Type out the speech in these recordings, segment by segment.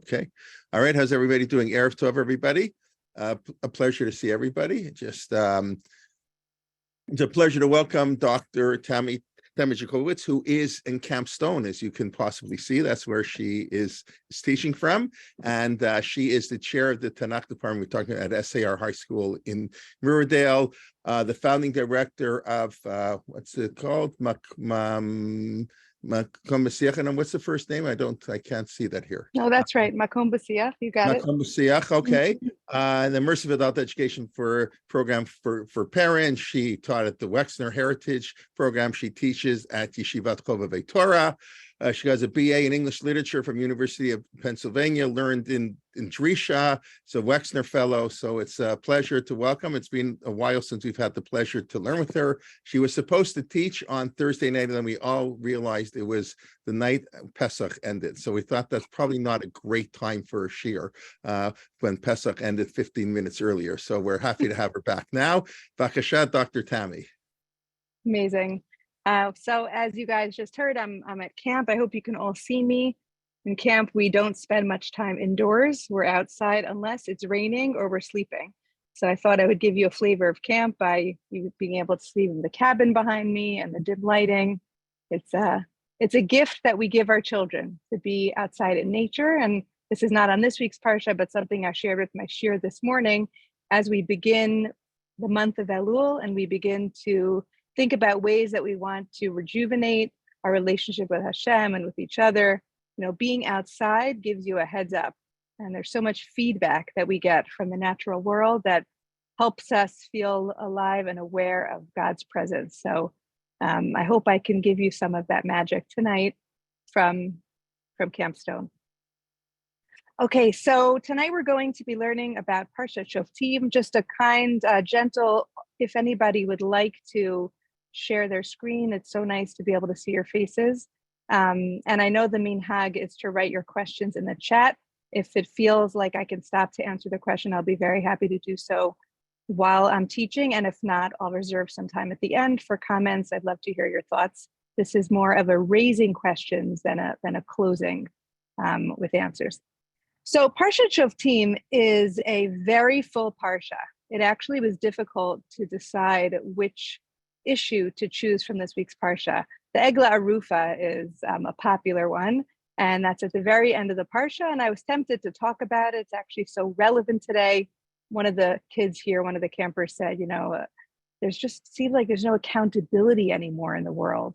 Okay. All right. How's everybody doing? Erev Tov, everybody. A pleasure to see everybody. It's a pleasure to welcome Dr. Tammy Jacobowitz, who is in Camp Stone, as you can possibly see. That's where she is teaching from. And she is the chair of the Tanakh department. We're talking about at SAR High School in Riverdale, the founding director of, what's it called? Makom B'Siach, and what's the first name? I can't see that here. No, that's right. Makom B'Siach, you got it. Makom B'Siach, okay. And the Immersive Adult Education program for parents. She taught at the Wexner Heritage Program. She teaches at Yeshivat Chovevei Torah. She has a BA in English Literature from University of Pennsylvania, learned in Drisha, so Wexner Fellow. So it's a pleasure to welcome. It's been a while since we've had the pleasure to learn with her. She was supposed to teach on Thursday night, and then we all realized it was the night Pesach ended. So we thought that's probably not a great time for a shiur when Pesach ended 15 minutes earlier. So we're happy to have her back now. Bakasha, Dr. Tammy. Amazing. So as you guys just heard, I'm at camp. I hope you can all see me. In camp, we don't spend much time indoors. We're outside unless it's raining or we're sleeping. So I thought I would give you a flavor of camp by you being able to see the cabin behind me and the dim lighting. It's a gift that we give our children to be outside in nature. And this is not on this week's Parsha, but something I shared with my shiur this morning as we begin the month of Elul and we begin to think about ways that we want to rejuvenate our relationship with Hashem and with each other. You know, being outside gives you a heads up. And there's so much feedback that we get from the natural world that helps us feel alive and aware of God's presence. So I hope I can give you some of that magic tonight from Camp Stone. Okay, so tonight we're going to be learning about Parshat Shoftim, just a kind, gentle, if anybody would like to share their screen, it's so nice to be able to see your faces. And I know the minhag is to write your questions in the chat. If it feels like I can stop to answer the question, I'll be very happy to do so while I'm teaching. And if not, I'll reserve some time at the end for comments. I'd love to hear your thoughts. This is more of a raising questions than a closing with answers. So Parshat Shoftim is a very full parsha. It actually was difficult to decide which issue to choose from this week's parsha. The Egla Arufa is a popular one, and that's at the very end of the parsha. And I was tempted to talk about it. It's actually so relevant today. One of the kids here, one of the campers said, seems like there's no accountability anymore in the world,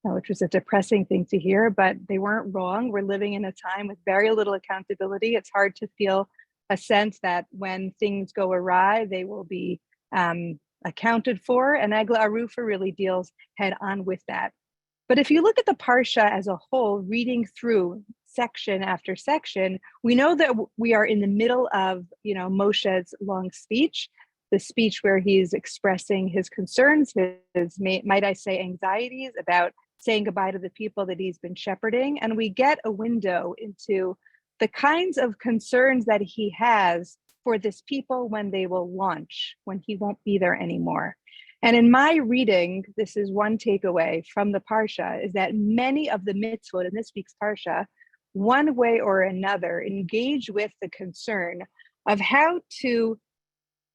which was a depressing thing to hear, but they weren't wrong. We're living in a time with very little accountability. It's hard to feel a sense that when things go awry, they will be accounted for, and Egla Arufa really deals head on with that. But if you look at the parsha as a whole, reading through section after section, we know that we are in the middle of, Moshe's long speech, the speech where he's expressing his concerns, his might I say anxieties about saying goodbye to the people that he's been shepherding. And we get a window into the kinds of concerns that he has for this people when they will launch, when he won't be there anymore. And in my reading, this is one takeaway from the parsha, is that many of the mitzvot in this week's parsha, one way or another, engage with the concern of how to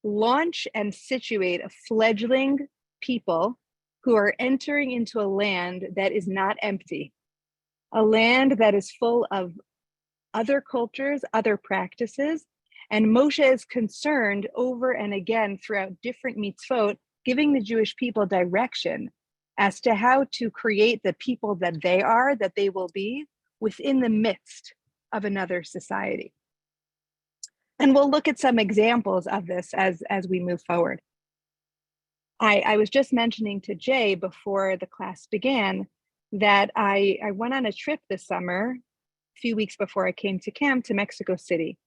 launch and situate a fledgling people who are entering into a land that is not empty, a land that is full of other cultures, other practices. And Moshe is concerned over and again throughout different mitzvot, giving the Jewish people direction as to how to create the people that they will be within the midst of another society. And we'll look at some examples of this as we move forward. I was just mentioning to Jay before the class began that I went on a trip this summer, a few weeks before I came to camp, to Mexico City.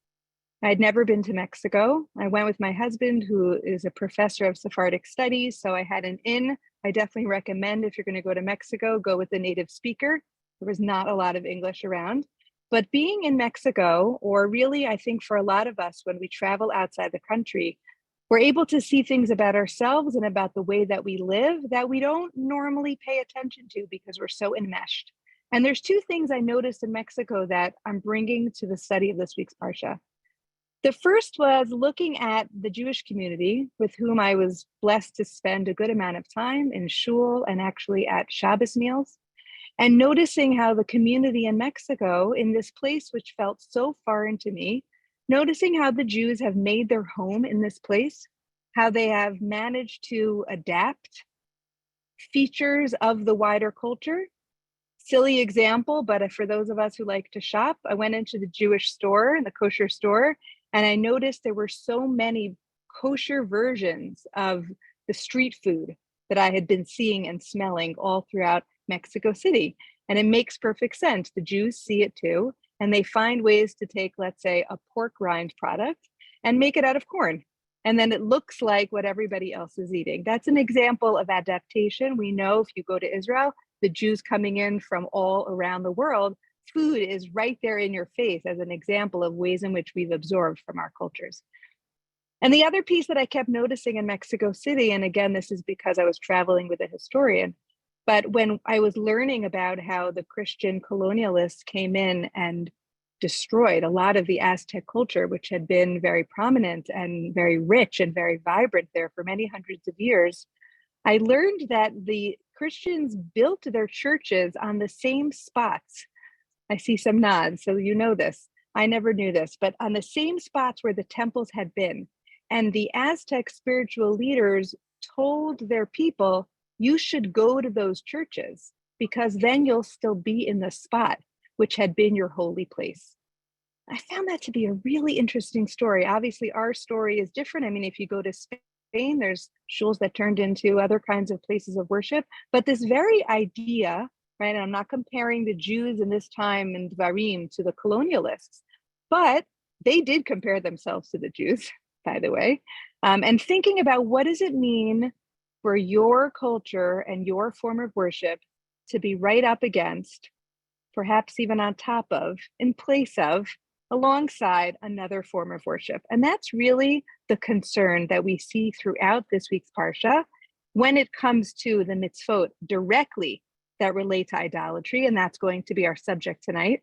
I'd never been to Mexico. I went with my husband, who is a professor of Sephardic studies, so I had an in. I definitely recommend, if you're going to go to Mexico, go with a native speaker. There was not a lot of English around. But being in Mexico, or really, I think for a lot of us, when we travel outside the country, we're able to see things about ourselves and about the way that we live that we don't normally pay attention to because we're so enmeshed. And there's two things I noticed in Mexico that I'm bringing to the study of this week's Parsha. The first was looking at the Jewish community with whom I was blessed to spend a good amount of time in shul and actually at Shabbos meals, and noticing how the community in Mexico, in this place which felt so foreign to me, noticing how the Jews have made their home in this place, how they have managed to adapt features of the wider culture. Silly example, but for those of us who like to shop, I went into the Jewish store, the kosher store, and I noticed there were so many kosher versions of the street food that I had been seeing and smelling all throughout Mexico City. And it makes perfect sense. The Jews see it too, and they find ways to take, let's say, a pork rind product and make it out of corn. And then it looks like what everybody else is eating. That's an example of adaptation. We know if you go to Israel, the Jews coming in from all around the world, food is right there in your face as an example of ways in which we've absorbed from our cultures. And the other piece that I kept noticing in Mexico City, and again, this is because I was traveling with a historian, but when I was learning about how the Christian colonialists came in and destroyed a lot of the Aztec culture, which had been very prominent and very rich and very vibrant there for many hundreds of years, I learned that the Christians built their churches on the same spots. I see some nods, so you know this. I never knew this, but on the same spots where the temples had been. And the Aztec spiritual leaders told their people, you should go to those churches because then you'll still be in the spot which had been your holy place. I found that to be a really interesting story. Obviously, our story is different. I mean, if you go to Spain, there's shuls that turned into other kinds of places of worship. But this very idea, right? And I'm not comparing the Jews in this time in Dvarim to the colonialists, but they did compare themselves to the Jews, by the way. And thinking about what does it mean for your culture and your form of worship to be right up against, perhaps even on top of, in place of, alongside another form of worship. And that's really the concern that we see throughout this week's Parsha when it comes to the mitzvot directly that relate to idolatry, and that's going to be our subject tonight.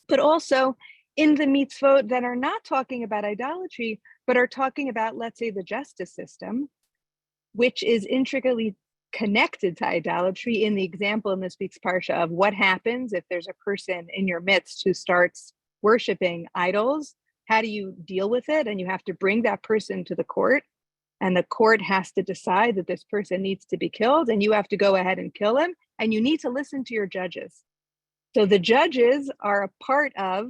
But also in the mitzvot that are not talking about idolatry, but are talking about, let's say, the justice system, which is intricately connected to idolatry in the example in this week's Parsha of what happens if there's a person in your midst who starts worshiping idols. How do you deal with it? And you have to bring that person to the court, and the court has to decide that this person needs to be killed, and you have to go ahead and kill him, and you need to listen to your judges. So the judges are a part of,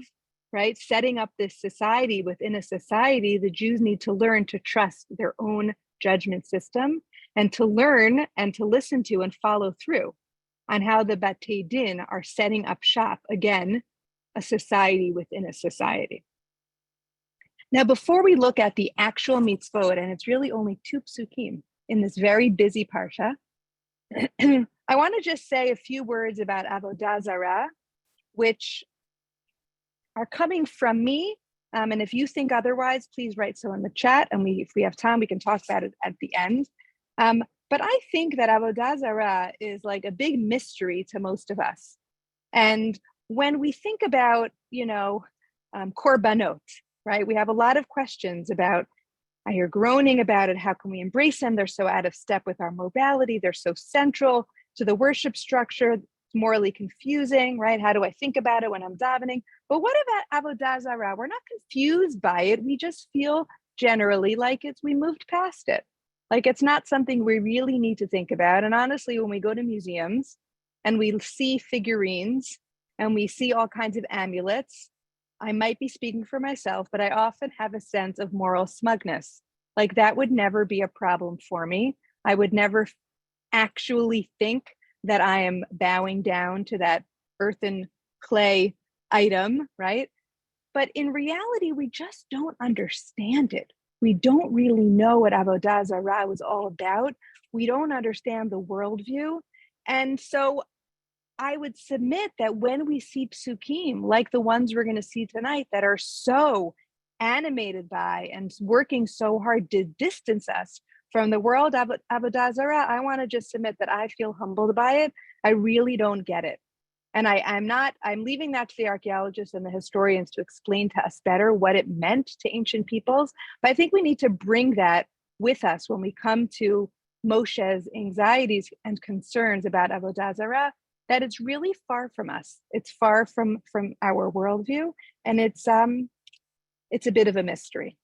right, setting up this society. Within a society, the Jews need to learn to trust their own judgment system and to learn and to listen to and follow through on how the Batei Din are setting up shop, again, a society within a society. Now, before we look at the actual mitzvot, and it's really only 2 psukim in this very busy parsha, I want to just say a few words about Avodah Zarah, which are coming from me. And if you think otherwise, please write so in the chat. And if we have time, we can talk about it at the end. But I think that Avodah Zarah is like a big mystery to most of us. And when we think about, korbanot, right? We have a lot of questions about, I hear groaning about it. How can we embrace them? They're so out of step with our modality. They're so central to the worship structure. It's morally confusing, right? How do I think about it when I'm davening? But what about Avodah Zarah? We're not confused by it. We just feel generally like we moved past it. Like it's not something we really need to think about. And honestly, when we go to museums and we see figurines and we see all kinds of amulets, I might be speaking for myself, but I often have a sense of moral smugness. Like that would never be a problem for me. I would never actually think that I am bowing down to that earthen clay item, right? But in reality, we just don't understand it. We don't really know what Avodah Zarah was all about. We don't understand the worldview. And so I would submit that when we see psukim, like the ones we're going to see tonight, that are so animated by and working so hard to distance us from the world of Avodah Zarah, I want to just submit that I feel humbled by it. I really don't get it. And I'm leaving that to the archaeologists and the historians to explain to us better what it meant to ancient peoples. But I think we need to bring that with us when we come to Moshe's anxieties and concerns about Avodah Zarah, that it's really far from us. It's far from our worldview, and it's a bit of a mystery.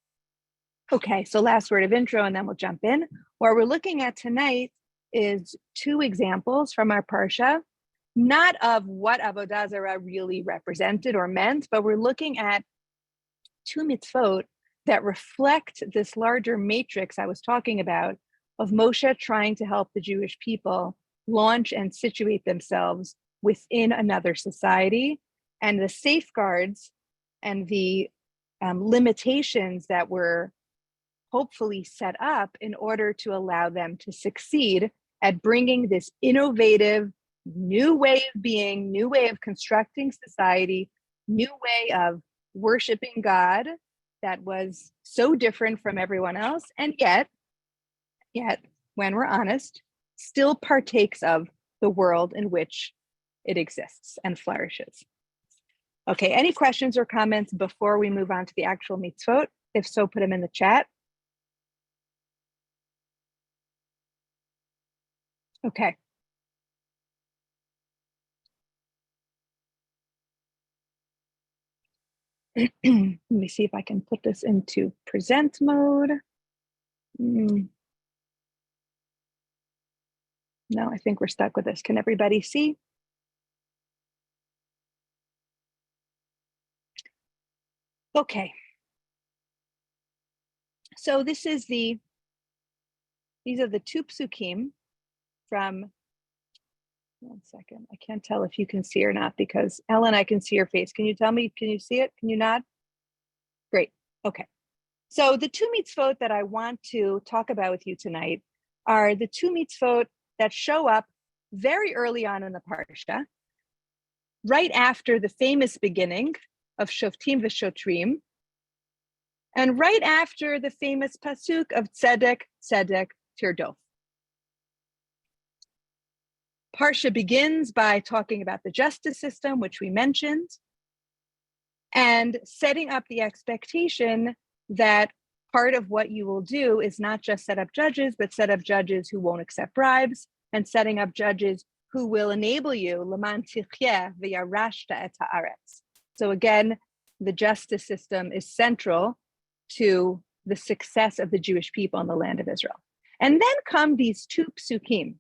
Okay, so last word of intro, and then we'll jump in. What we're looking at tonight is two examples from our Parsha, not of what Avodah Zarah really represented or meant, but we're looking at two mitzvot that reflect this larger matrix I was talking about of Moshe trying to help the Jewish people launch and situate themselves within another society, and the safeguards and the limitations that were hopefully set up in order to allow them to succeed at bringing this innovative new way of being, new way of constructing society, new way of worshiping God that was so different from everyone else, and yet, when we're honest, still partakes of the world in which it exists and flourishes. Okay, any questions or comments before we move on to the actual mitzvot? If so, put them in the chat. Okay. Let me see if I can put this into present mode. No, I think we're stuck with this. Can everybody see? Okay. So these are the two psukim from, one second, I can't tell if you can see or not because Ellen, I can see your face. Can you tell me, can you see it? Can you nod? Great, okay. So the two mitzvot that I want to talk about with you tonight are the two mitzvot that show up very early on in the Parsha, right after the famous beginning of Shoftim v'Shotrim, and right after the famous pasuk of Tzedek, Tzedek, Tirdof. Parsha begins by talking about the justice system, which we mentioned, and setting up the expectation that part of what you will do is not just set up judges, but set up judges who won't accept bribes, and setting up judges who will enable you, L'man tichyeh v'yarashta et haaretz. So again, the justice system is central to the success of the Jewish people in the land of Israel. And then come these two psukim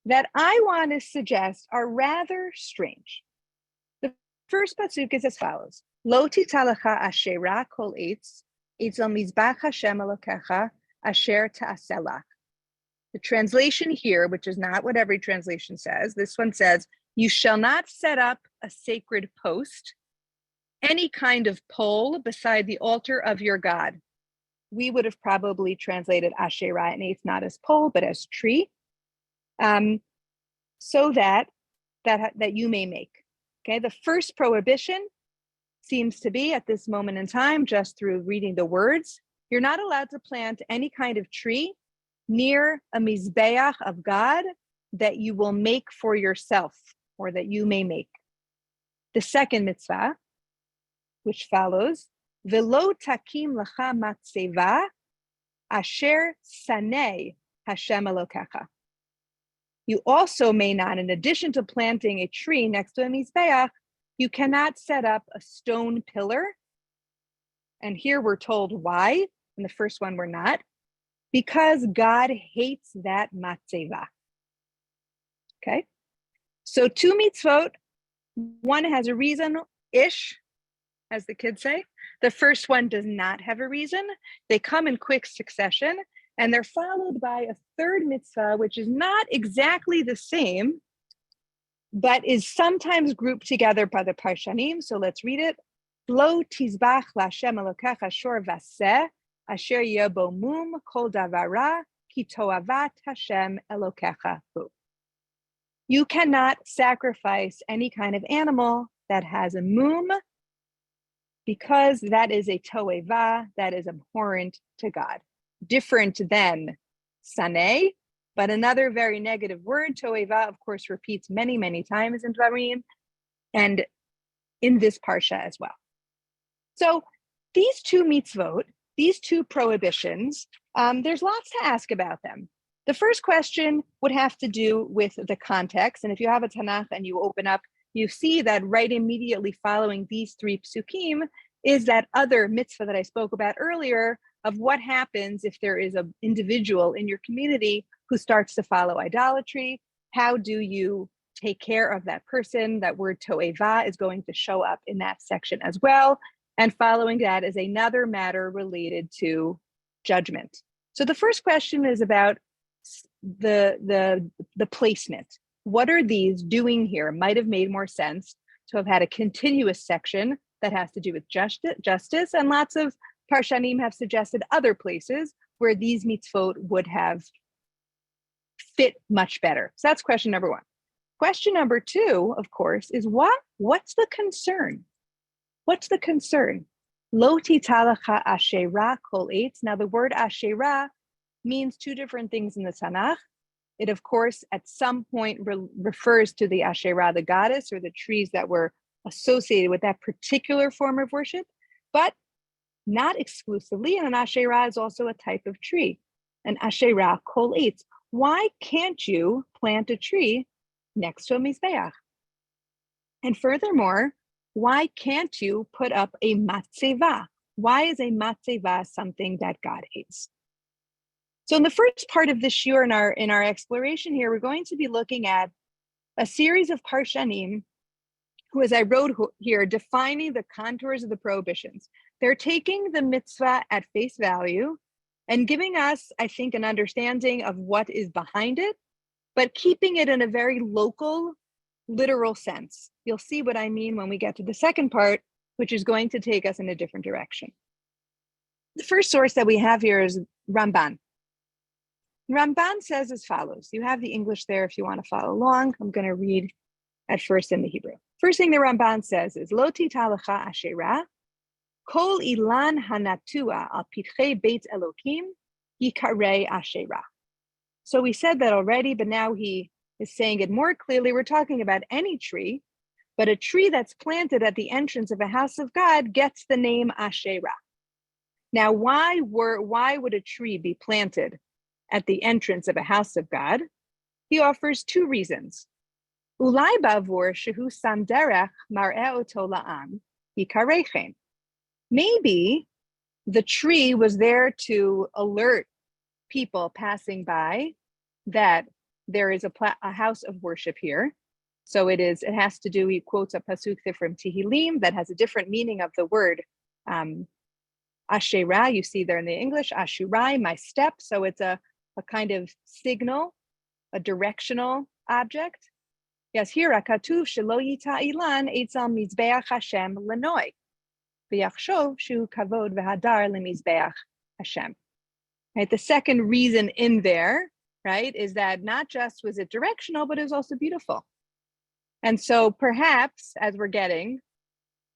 that I want to suggest are rather strange. The first pasuk is as follows: Lo titalecha asherah kol eitz, etzel mizbach Hashem Elokecha asher ta'aselach. The translation here, which is not what every translation says, this one says, you shall not set up a sacred post, any kind of pole beside the altar of your God. We would have probably translated asherah and eitz not as pole, but as tree. So that you may make. Okay, the first prohibition seems to be at this moment in time, just through reading the words, you're not allowed to plant any kind of tree near a mizbeach of God that you will make for yourself or that you may make. The second mitzvah, which follows, velo takim lacha matzeva asher sanei Hashem Elokecha. You also may not, in addition to planting a tree next to a mizbeach, you cannot set up a stone pillar. And here we're told why. In the first one, we're not. Because God hates that matzeva. Okay? So two mitzvot. One has a reason-ish, as the kids say. The first one does not have a reason. They come in quick succession. And they're followed by a third mitzvah, which is not exactly the same, but is sometimes grouped together by the Parshanim. So let's read it. Lo tizbach l'Hashem Elokecha shor vaseh, asher yebo mum kol davara, ki toavat Hashem Elokecha hu. You cannot sacrifice any kind of animal that has a mum, because that is a toeva, that is abhorrent to God. Different than saneh, but another very negative word. Toeva, of course, repeats many, many times in Dvarim. and in this parsha as well. So these two mitzvot, these two prohibitions, there's lots to ask about them. The first question would have to do with the context. And if you have a Tanakh and you open up, you see that right immediately following these three psukim is that other mitzvah that I spoke about earlier of what happens if there is an individual in your community who starts to follow idolatry. How do you take care of that person? That word to'eva is going to show up in that section as well. And following that is another matter related to judgment. So the first question is about the placement. What are these doing here? Might have made more sense to have had a continuous section that has to do with justice, and lots of Parshanim have suggested other places where these mitzvot would have fit much better. So that's question number one. Question number two, of course, is what's the concern? What's the concern? Lo titalacha asherah kol eitz. Now the word asherah means two different things in the Tanakh. It, of course, at some point refers to the Asherah, the goddess, or the trees that were associated with that particular form of worship, but not exclusively. And an Asherah is also a type of tree. An Asherah kol eitz. Why can't you plant a tree next to a mizbeach? And furthermore, why can't you put up a matzeva? Why is a matzeva something that God hates? So in the first part of this year, in our exploration here, we're going to be looking at a series of Parshanim who, as I wrote here, defining the contours of the prohibitions. They're taking the mitzvah at face value and giving us, I think, an understanding of what is behind it, but keeping it in a very local, literal sense. You'll see what I mean when we get to the second part, which is going to take us in a different direction. The first source that we have here is Ramban. Ramban says as follows. You have the English there if you want to follow along. I'm going to read at first in the Hebrew. First thing the Ramban says is, Lo titalacha asherah, kol ilan hanatua al pitchei beit Elokim, yikarei asherah. So we said that already, but now he is saying it more clearly. We're talking about any tree, but a tree that's planted at the entrance of a house of God gets the name Asherah. Now, why would a tree be planted at the entrance of a house of God? He offers two reasons. Ulai bavur shehu sam derech mar'eh oto la'am yikarechen. Maybe the tree was there to alert people passing by that there is a house of worship here. So it has to do, he quotes a pasuk from Tehillim that has a different meaning of the word Asherah. You see there in the English, Ashurai, my step. So it's a kind of signal, a directional object. Yes, here, Akatuv shelo yita ilan eitzal mizbeach Hashem lenoi, v'yachshov shu kavod v'hadar lemizbeach Hashem. Right, the second reason in there, right, is that not just was it directional, but it was also beautiful. And so perhaps, as we're getting,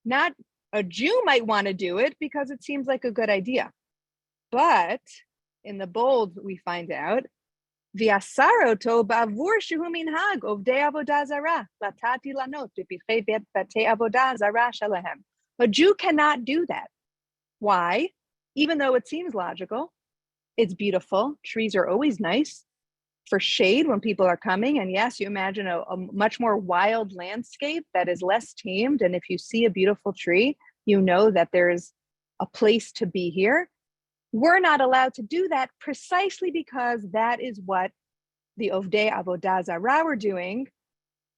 not a Jew might want to do it because it seems like a good idea. But in the bold, we find out, V'asaroto ba'avur shehu minhag ovdei avodah zarah latati lanot b'pitchei batei avodah zarah shalahem. A Jew cannot do that. Why? Even though it seems logical, it's beautiful. Trees are always nice for shade when people are coming. And yes, you imagine a much more wild landscape that is less tamed. And if you see a beautiful tree, you know that there's a place to be here. We're not allowed to do that precisely because that is what the Ovdei Avodah Zarah were doing.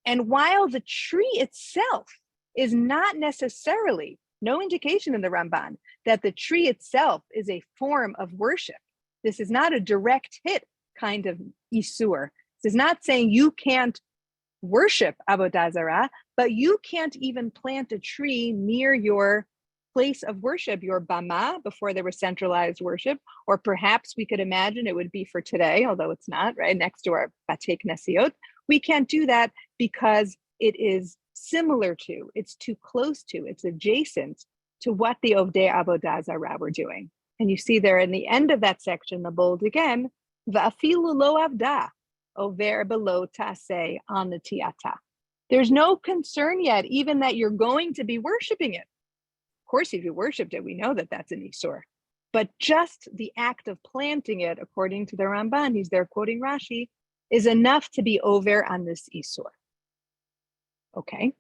And while the tree itself is not necessarily, no indication in the Ramban that the tree itself is a form of worship. This is not a direct hit kind of isur. This is not saying you can't worship Avodah Zarah, but you can't even plant a tree near your place of worship, your bama, before there was centralized worship, or perhaps we could imagine it would be for today, although it's not, right, next to our batei knesiot. We can't do that because it is similar to, it's too close to, it's adjacent to what the Ovdei Avodah Zarah were doing. And you see there in the end of that section, the bold again, va'afilu lo avda over below taseh on the tiata. There's no concern yet, even that you're going to be worshiping it. Of course, if you worshipped it, we know that that's an Isur. But just the act of planting it, according to the Ramban, he's there quoting Rashi, is enough to be over on this Isur. Okay.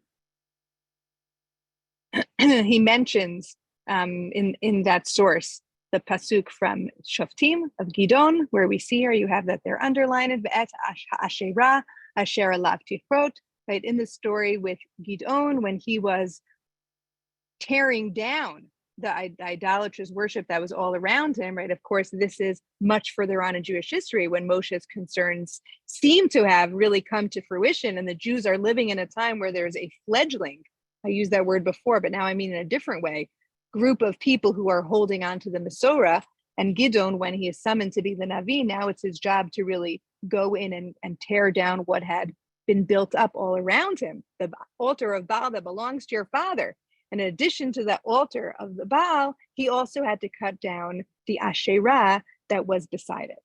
He mentions in that source the pasuk from Shoftim of Gidon, where we see here, you have that they're underlined, Ve'et ha'ashera asher alav tichrot, right? In the story with Gidon, when he was tearing down the idolatrous worship that was all around him, right? Of course, this is much further on in Jewish history when Moshe's concerns seem to have really come to fruition, and the Jews are living in a time where there's a fledgling, I used that word before, but now I mean in a different way, group of people who are holding on to the Masorah. And Gidon, when he is summoned to be the Navi, now it's his job to really go in and tear down what had been built up all around him. The altar of Baal that belongs to your father. And in addition to the altar of the Baal, he also had to cut down the Asherah that was beside it.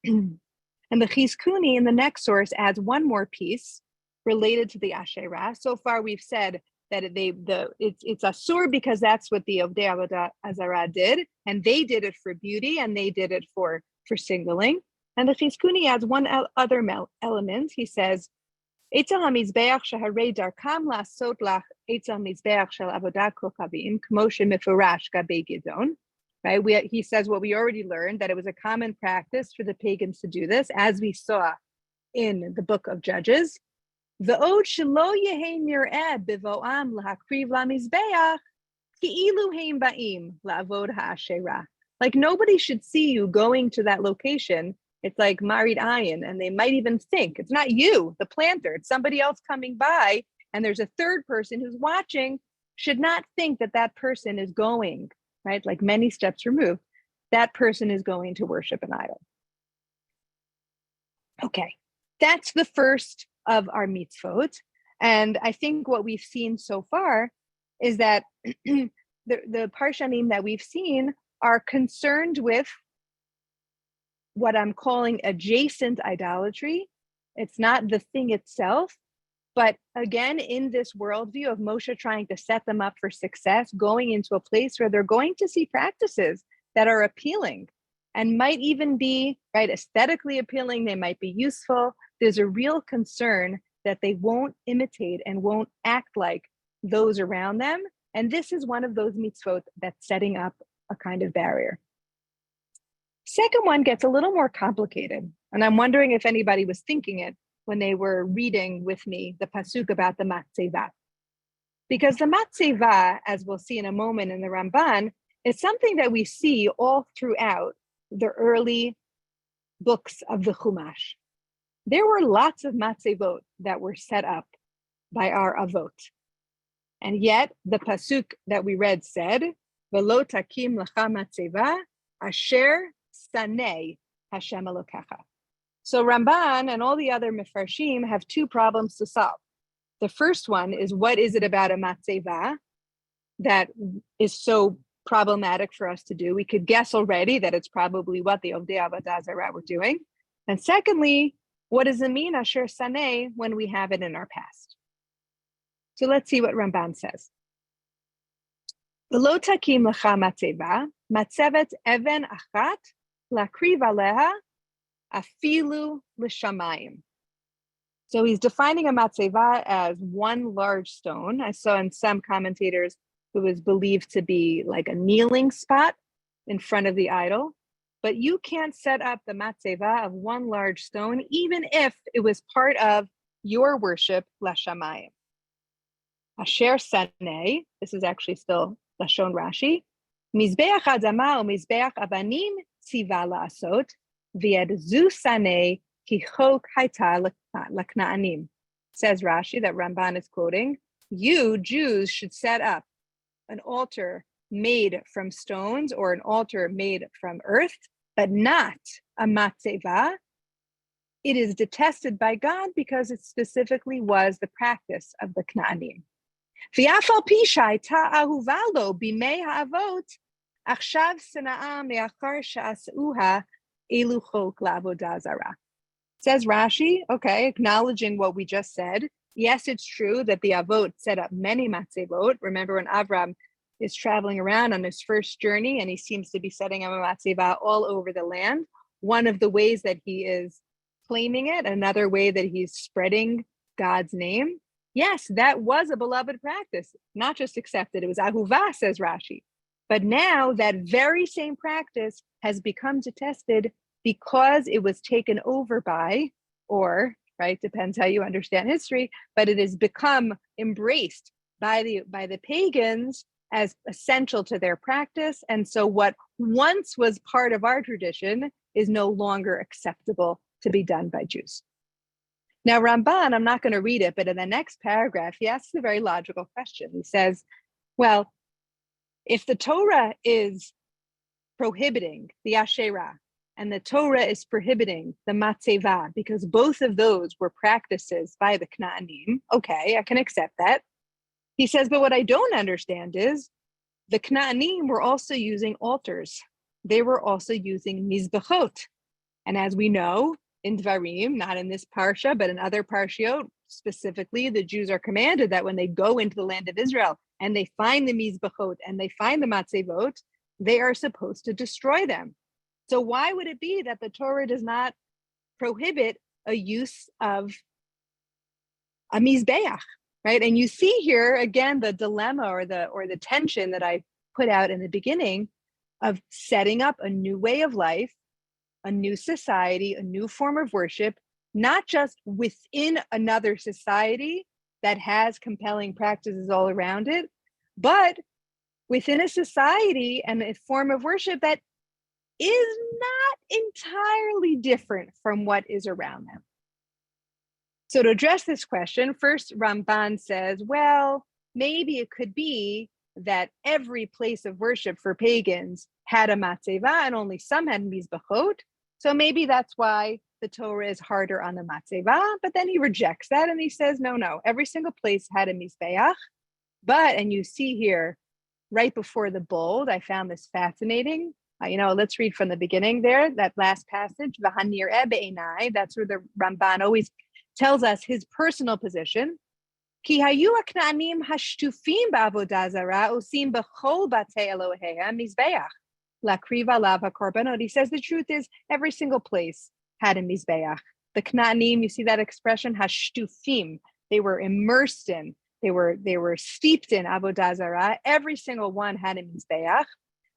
And the Chizkuni in the next source adds one more piece related to the Asherah. So far, we've said that it's asur because that's what the Ovdei Avodah Azara did, and they did it for beauty, and they did it for signaling. And the Chizkuni adds one other element. He says, "Eitzel hamizbeach sheharei darkam lasot lach eitzel mizbeach shel avodah kochavim k'mo shemifurash gabei Gidon." Right? He says what we already learned, that it was a common practice for the pagans to do this, as we saw in the book of Judges. Ve'od shelo yehem nir'eh bivo'am lahakriv lamizbeach ki'ilu heim ba'im la'avod ha'asherah. Like nobody should see you going to that location. It's like marid ayin, and they might even think it's not you, the planter, it's somebody else coming by, and there's a third person who's watching, should not think that that person is going, right? Like many steps removed, that person is going to worship an idol. Okay, that's the first of our mitzvot. And I think what we've seen so far is that the parshanim that we've seen are concerned with what I'm calling adjacent idolatry. It's not the thing itself, but again, in this worldview of Moshe trying to set them up for success, going into a place where they're going to see practices that are appealing and might even be, right, aesthetically appealing, they might be useful. There's a real concern that they won't imitate and won't act like those around them. And this is one of those mitzvot that's setting up a kind of barrier. Second one gets a little more complicated. And I'm wondering if anybody was thinking it when they were reading with me the pasuk about the matzeva. Because the matzeva, as we'll see in a moment in the Ramban, is something that we see all throughout the early books of the Chumash. There were lots of matzevot that were set up by our avot. And yet the pasuk that we read said, V'lo takim lecha matzeva asher sanei Hashem Elokecha. So Ramban and all the other mefarshim have two problems to solve. The first one is, what is it about a matzeva that is so problematic for us to do? We could guess already that it's probably what the Ovdei Avodah Zarah were doing. And secondly, what does it mean, asher sanei, when we have it in our past? So let's see what Ramban says. V'lo takim lecha matzeva, matzevet even achat, lakriv aleha, afilu l'shamayim. So he's defining a matzeva as one large stone. I saw in some commentators it was believed to be like a kneeling spot in front of the idol. But you can't set up the matzeva of one large stone, even if it was part of your worship, l'shamayim. Asher sanei, this is actually still Lashon Rashi, mizbeach adama o mizbeach avanim tziva la'asot, v'yed zu sanei ki chok haita l'kna'anim. Says Rashi, that Ramban is quoting, you Jews should set up an altar made from stones or an altar made from earth, but not a matzeva. It is detested by God because it specifically was the practice of the Kna'anim. V'yafal pishai ta'ahuva lo bimei ha'avot, achshav sina'a me'achar sha'asuha elu chok la'avodah zarah. Says Rashi, okay, acknowledging what we just said, Yes, it's true that the Avot set up many matzevot. Remember when Avram is traveling around on his first journey and he seems to be setting up a matzeva all over the land. One of the ways that he is claiming it, another way that he's spreading God's name. Yes, that was a beloved practice, not just accepted. It was ahuvah, says Rashi. But now that very same practice has become detested because it was taken over by, or, right, depends how you understand history, but it has become embraced by the pagans as essential to their practice. And so what once was part of our tradition is no longer acceptable to be done by Jews. Now, Ramban, I'm not going to read it, but in the next paragraph, he asks a very logical question. He says, well, if the Torah is prohibiting the Asherah and the Torah is prohibiting the Matzeva, because both of those were practices by the Knaanim, okay, I can accept that. He says, but what I don't understand is the Knaanim were also using altars. They were also using mizbachot. And as we know, in Dvarim, not in this parsha, but in other parshiot, specifically, the Jews are commanded that when they go into the land of Israel and they find the mizbachot and they find the matzevot, they are supposed to destroy them. So why would it be that the Torah does not prohibit a use of a mizbeach, right? And you see here again the dilemma or the tension that I put out in the beginning of setting up a new way of life, a new society, a new form of worship, not just within another society that has compelling practices all around it, but within a society and a form of worship that is not entirely different from what is around them. So to address this question, first Ramban says, well, maybe it could be that every place of worship for pagans had a matzeva and only some had mizbachot. So maybe that's why the Torah is harder on the matzeva, but then he rejects that and he says, no, every single place had a mizbeach. But, and you see here, right before the bold, I found this fascinating. Let's read from the beginning there, that last passage, V'hanireh be'enai, that's where the Ramban always tells us his personal position. Ki hayu ha'kna'anim hashtufim ba'avodah zarah osim b'chol batei Eloheim mizbeach lakriva lav ha'korbanot. He says the truth is every single place had a mizbeach. The Kna'anim, you see that expression, hashtufim. They were immersed in, they were steeped in avodah zarah. Every single one had a mizbeach.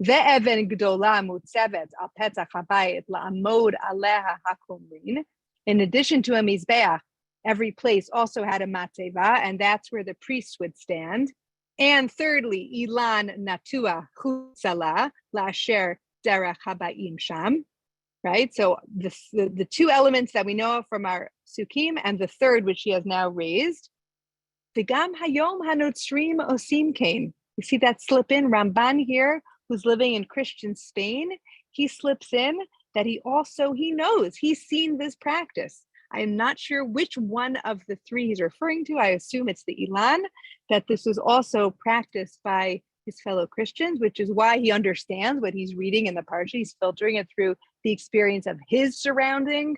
Ve'even gdola mutzevet al petach habayit la'amod aleha hakomrin. In addition to a mizbeach, every place also had a matzeva, and that's where the priests would stand. And thirdly, ilan natua chutzala la'asher derech habayim sham. Right, so the two elements that we know of from our sukkim, and the third, which he has now raised. V'gam hayom hanotzrim osim kain. You see that slip in Ramban here, who's living in Christian Spain. He slips in that he knows, he's seen this practice. I am not sure which one of the three he's referring to. I assume it's the Ilan, that this was also practiced by his fellow Christians, which is why he understands what he's reading in the Parsha. He's filtering it through the experience of his surrounding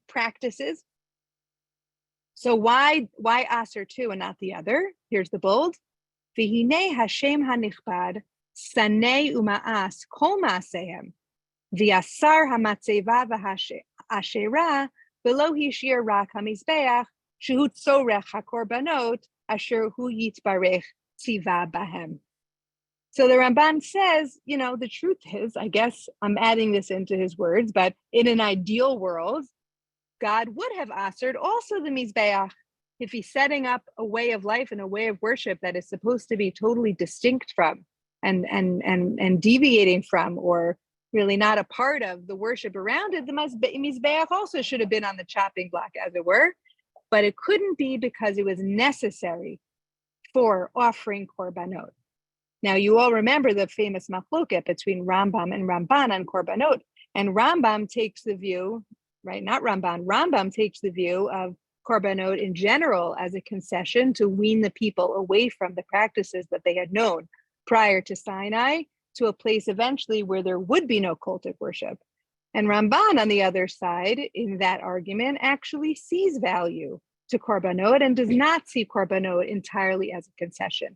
practices. So why Aser 2 and not the other? Here's the bold. V'hinei Hashem hanichbad sanei uma'as kol ma'asehem v'yasar hamatzeva v'hasherah v'lo hishir rak hamizbeach shehu tzorech hakorbanot asher hu yitbarech tziva bahem. So the Ramban says, the truth is, I guess I'm adding this into his words, but in an ideal world, God would have asered also the mizbeach if he's setting up a way of life and a way of worship that is supposed to be totally distinct from and deviating from, or really not a part of the worship around it. The mizbeach also should have been on the chopping block, as it were, but it couldn't be because it was necessary for offering korbanot. Now, you all remember the famous machloket between Rambam and Ramban on korbanot, and Rambam takes the view, right? Not Ramban. Rambam takes the view of korbanot in general as a concession to wean the people away from the practices that they had known prior to Sinai to a place eventually where there would be no cultic worship. And Ramban, on the other side, in that argument, actually sees value to korbanot and does not see korbanot entirely as a concession.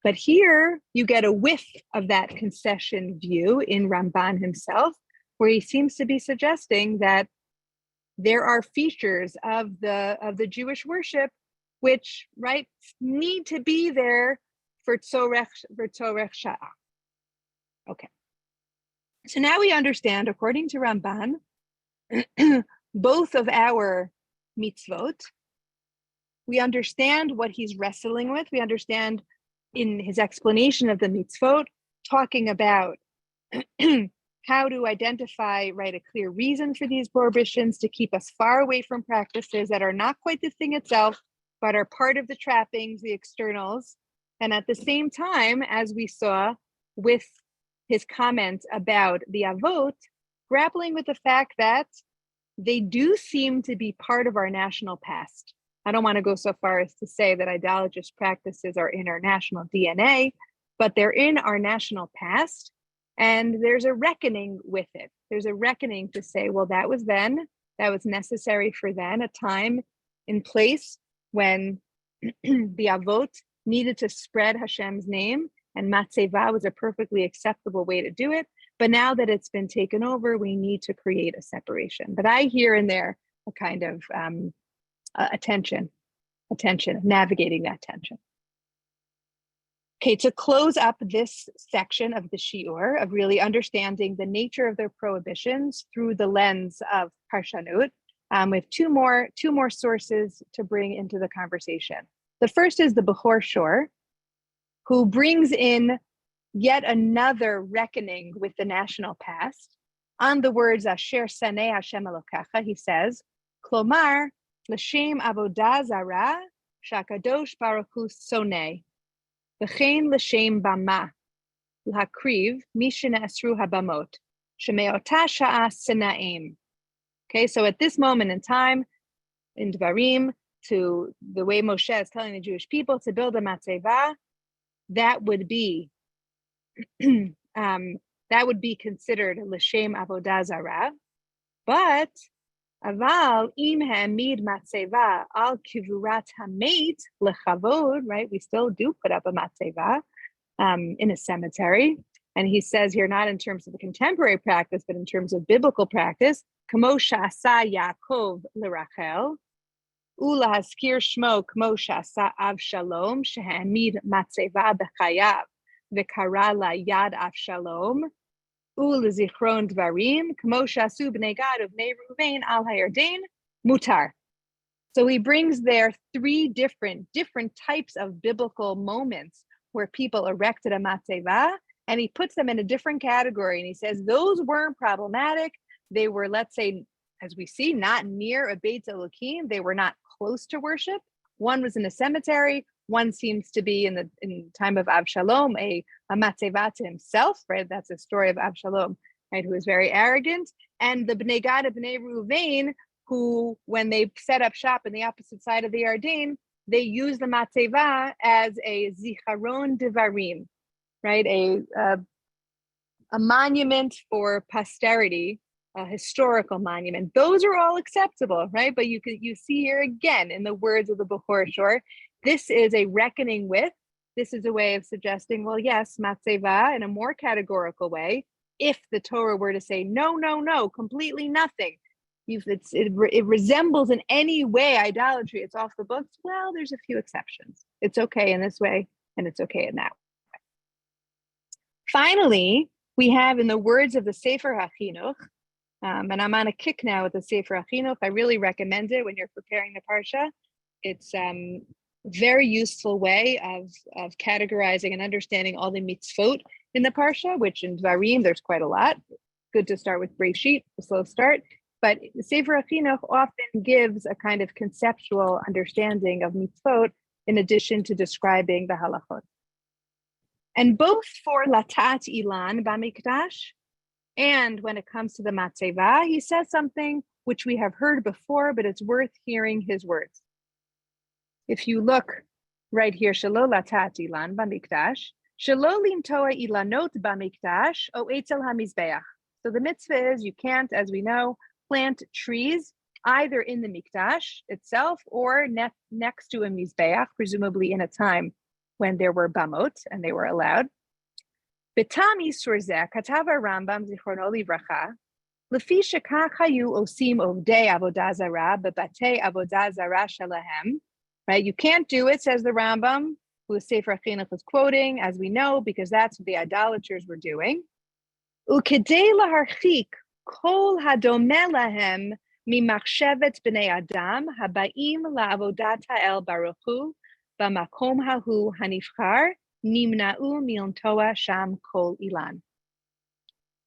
But here you get a whiff of that concession view in Ramban himself, where he seems to be suggesting that there are features of the Jewish worship which, right, need to be there for tzorech sha'ah. Okay. So now we understand, according to Ramban, both of our mitzvot. We understand what he's wrestling with. We understand in his explanation of the mitzvot, talking about how to identify, right, a clear reason for these prohibitions to keep us far away from practices that are not quite the thing itself, but are part of the trappings, the externals. And at the same time, as we saw with his comments about the avot, grappling with the fact that they do seem to be part of our national past. I don't want to go so far as to say that idolatrous practices are in our national DNA, but they're in our national past. And there's a reckoning with it. There's a reckoning to say, well, that was then, that was necessary for then, a time in place when the avot needed to spread Hashem's name, and matzeva was a perfectly acceptable way to do it. But now that it's been taken over, we need to create a separation. But I hear in there a kind of attention, navigating that tension. Okay, to close up this section of the shiur, of really understanding the nature of their prohibitions through the lens of Parshanut, we have two more sources to bring into the conversation. The first is the Bechor Shor, who brings in yet another reckoning with the national past. On the words Asher Saneh Hashem Elokecha, he says, Klomar l'shem avodah zara shakadosh baruch hu soneh, v'chein l'shem bama l'hakriv mi shene'asru habamot sheme'ota sha'a senaim. Okay, so at this moment in time, in Dvarim, to the way Moshe is telling the Jewish people to build a matzeva, that would be considered l'shem avodah zara. But aval im ha'amid matzeva al kivurat hamet lechavod, right? We still do put up a matzeva in a cemetery. And he says here, not in terms of the contemporary practice, but in terms of biblical practice, kamo sha'asa Yaakov l'Rachel, ulahazkir shmo kamo sha'asa Avshalom, sheha'amid matzeva b'chayav, v'kara la yad Avshalom, u'lezichron dvarim, kamo sha'asu b'nei Gad u'bnei Reuven al ha'Yarden, mutar. So he brings there three different types of biblical moments where people erected a matzeva, and he puts them in a different category. And he says those weren't problematic. They were, let's say, as we see, not near a Beit Elokim. They were not close to worship. One was in a cemetery. One seems to be in the time of Avshalom, a matzeva to himself, right? That's a story of Avshalom, right? Who was very arrogant. And the Bnei Gad of Bnei Reuven, who, when they set up shop on the opposite side of the Yarden, they use the matzeva as a zicharon devarim, right? A monument for posterity, a historical monument. Those are all acceptable, right? But you see here again in the words of the Bechor Shor, this is a reckoning with. This is a way of suggesting, well, yes, matzeva in a more categorical way. If the Torah were to say no, completely nothing, it resembles in any way idolatry, it's off the books. Well, there's a few exceptions. It's okay in this way, and it's okay in that way. Finally, we have in the words of the Sefer HaChinuch, and I'm on a kick now with the Sefer HaChinuch. I really recommend it when you're preparing the Parsha. It's a very useful way of categorizing and understanding all the mitzvot in the Parsha, which in Dvarim, there's quite a lot. Good to start with Breshit, a slow start. But the Sefer HaChinuch often gives a kind of conceptual understanding of mitzvot in addition to describing the halachot. And both for Latat Ilan Bamikdash and when it comes to the matzeva, he says something which we have heard before, but it's worth hearing his words. If you look right here, Shelo Latat Ilan Bamikdash, Shelo Limtoa Ilanot Bamikdash, O Eitzel HaMizbeach. So the mitzvah is you can't, as we know, plant trees either in the Mikdash itself or next to a Mizbeach, presumably in a time when there were bamot and they were allowed. Tammy Jacobowitz, כתב הרמב"ם זיכרונו לברכה, לפי שכך היו עושים עובדי עבודה זרה בבתי עבודה זרה שלהם, right? You can't do it, says the Rambam, who Sefer HaChinuch is quoting, as we know, because that's what the idolaters were doing. וכדי להרחיק כל הדומה להם ממחשבת בני אדם הבאים לעבודת האל ברוך הוא במקום ההוא הנבחר, נמנעו מלנטוע שם כל אילן.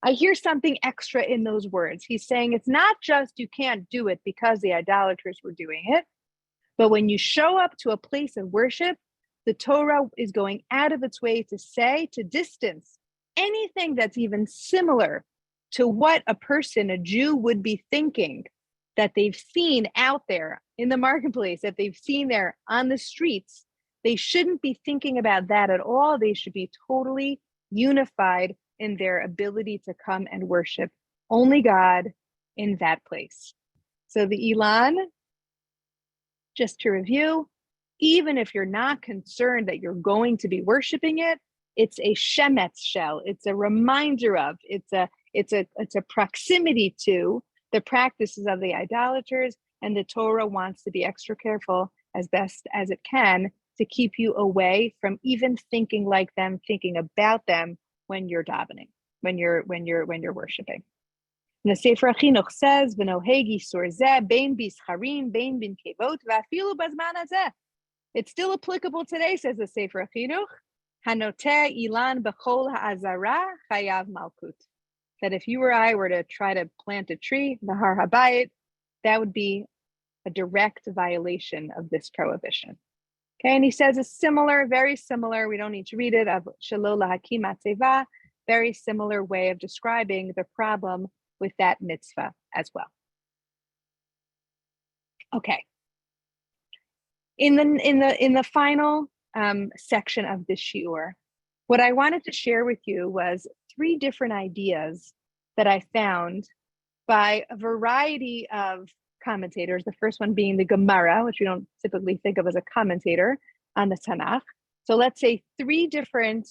I hear something extra in those words. He's saying it's not just you can't do it because the idolaters were doing it, but when you show up to a place of worship, the Torah is going out of its way to say, to distance anything that's even similar to what a person, a Jew, would be thinking that they've seen out there in the marketplace, that they've seen there on the streets. They shouldn't be thinking about that at all. They should be totally unified in their ability to come and worship only God in that place. So the Ilan, just to review, even if you're not concerned that you're going to be worshiping it, it's a shemetz shell. It's a reminder of, it's a proximity to the practices of the idolaters, and the Torah wants to be extra careful as best as it can to keep you away from even thinking like them, thinking about them when you're davening, when you're worshiping. And the Sefer HaChinuch says, "V'nohegi sorzeh bein bischarim bein bin kevot v'afilu bazman hazeh." It's still applicable today, says the Sefer HaChinuch. Hanoteh ilan b'chol ha'azara chayav malkut. That if you or I were to try to plant a tree, the Har Habayit, that would be a direct violation of this prohibition. Okay, and he says a similar, very similar, we don't need to read it, of Shelo lahakim matzeva, very similar way of describing the problem with that mitzvah as well. Okay. In the final section of this shiur, what I wanted to share with you was 3 different ideas that I found by a variety of commentators. The first one being the Gemara, which we don't typically think of as a commentator on the Tanakh. So let's say 3 different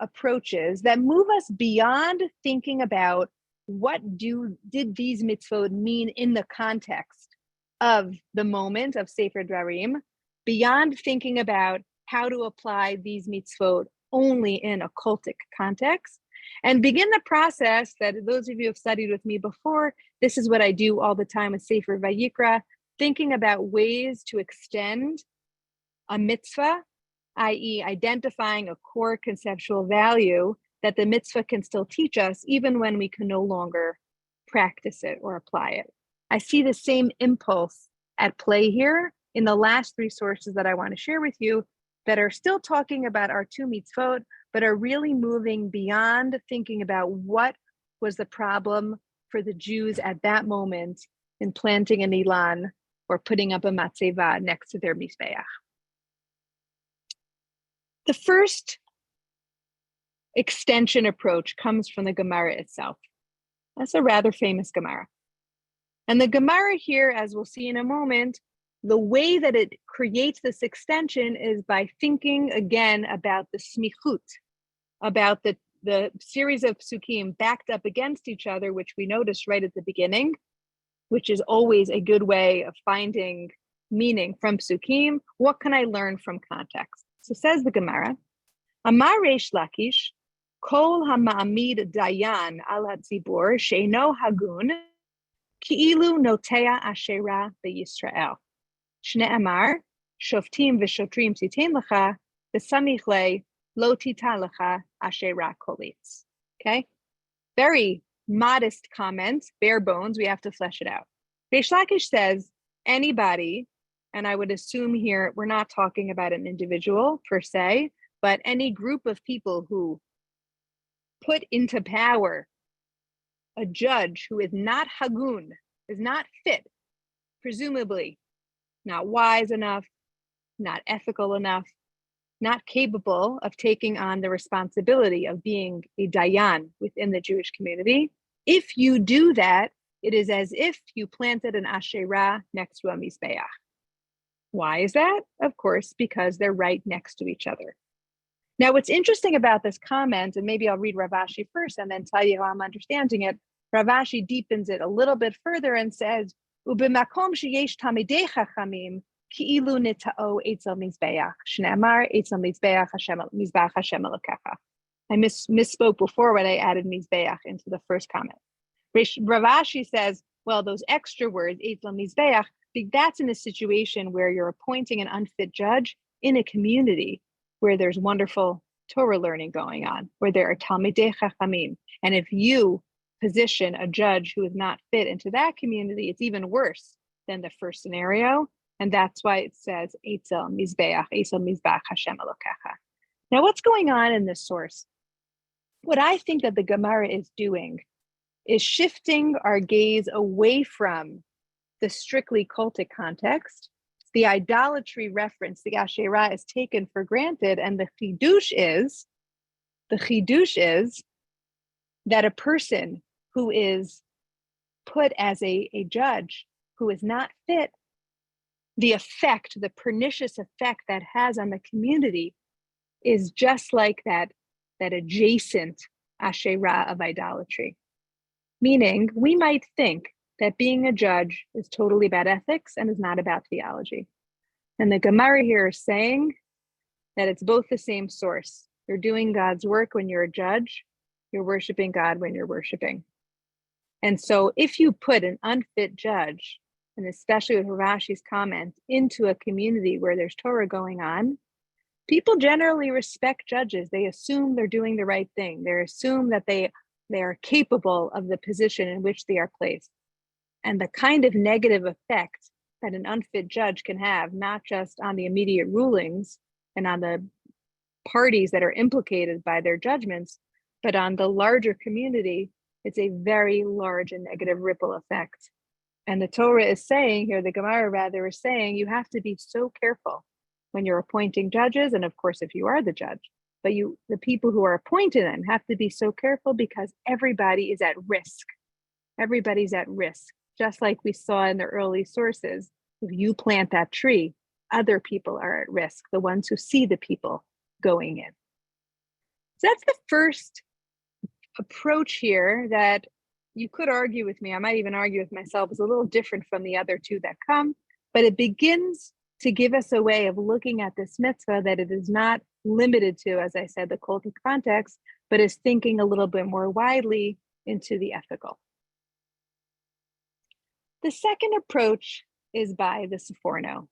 approaches that move us beyond thinking about what did these mitzvot mean in the context of the moment of Sefer Dvarim, beyond thinking about how to apply these mitzvot only in a cultic context, and begin the process that those of you who have studied with me before, this is what I do all the time with Sefer Vayikra, thinking about ways to extend a mitzvah, i.e. identifying a core conceptual value that the mitzvah can still teach us even when we can no longer practice it or apply it. I see the same impulse at play here in the last 3 sources that I want to share with you that are still talking about our 2 mitzvot, but are really moving beyond thinking about what was the problem for the Jews at that moment in planting an ilan or putting up a matzeva next to their mizbeach. The first extension approach comes from the Gemara itself. That's a rather famous Gemara. And the Gemara here, as we'll see in a moment, the way that it creates this extension is by thinking again about the smichut, about the series of psukim backed up against each other, which we noticed right at the beginning, which is always a good way of finding meaning from psukim. What can I learn from context? So says the Gemara, Amar Reish Lakish, Kol ha'ma'amid dayan al hatzibur she'eno hagun, ki'ilu notea ashera beYisrael. Shne'amar, Shoftim v'shotrim titain lecha, v'samich le lo titan lecha ashera kolitz. Okay? Very modest comment, bare bones, we have to flesh it out. Reish Lakish says, anybody, and I would assume here, we're not talking about an individual per se, but any group of people who put into power a judge who is not hagun, is not fit, presumably not wise enough, not ethical enough, not capable of taking on the responsibility of being a dayan within the Jewish community. If you do that, It is as if you planted an Asherah next to a Mizbeach. Why is that? Of course, because they're right next to each other. Now, what's interesting about this comment, and maybe I'll read Rav Ashi first and then tell you how I'm understanding it. Rav Ashi deepens it a little bit further and says, "Ubemakom sheyesh tamidei chachamim ki'ilu nitao etzel mizbeach shneamar etzel mizbeach Hashem mizbeach Hashem elokecha." I misspoke before when I added mizbeach into the first comment. Rav Ashi says, well, those extra words, etzel mizbeach, that's in a situation where you're appointing an unfit judge in a community where there's wonderful Torah learning going on, where there are Talmidei Chachamim. And if you position a judge who is not fit into that community, it's even worse than the first scenario. And that's why it says, Eitzel Mizbeach, Eitzel Mizbach Hashem Elokecha. Now, what's going on in this source? What I think that the Gemara is doing is shifting our gaze away from the strictly cultic context. The idolatry reference, the Asherah, is taken for granted, and the chidush is that a person who is put as a judge who is not fit, the effect, the pernicious effect that has on the community is just like that adjacent Asherah of idolatry. Meaning, we might think that being a judge is totally about ethics and is not about theology. And the Gemara here is saying that it's both the same source. You're doing God's work when you're a judge. You're worshiping God when you're worshiping. And so if you put an unfit judge, and especially with Rav Ashi's comment, into a community where there's Torah going on, people generally respect judges. They assume they're doing the right thing. They assume that they are capable of the position in which they are placed. And the kind of negative effect that an unfit judge can have, not just on the immediate rulings and on the parties that are implicated by their judgments, but on the larger community, it's a very large and negative ripple effect. And the Torah is saying here, the Gemara rather is saying, you have to be so careful when you're appointing judges. And of course, if you are the judge, but the people who are appointing them have to be so careful because everybody is at risk. Everybody's at risk. Just like we saw in the early sources, if you plant that tree, other people are at risk, the ones who see the people going in. So that's the first approach here that you could argue with me. I might even argue with myself. It's a little different from the other two that come, but it begins to give us a way of looking at this mitzvah that it is not limited to, as I said, the cultic context, but is thinking a little bit more widely into the ethical. The second approach is by the Seforno.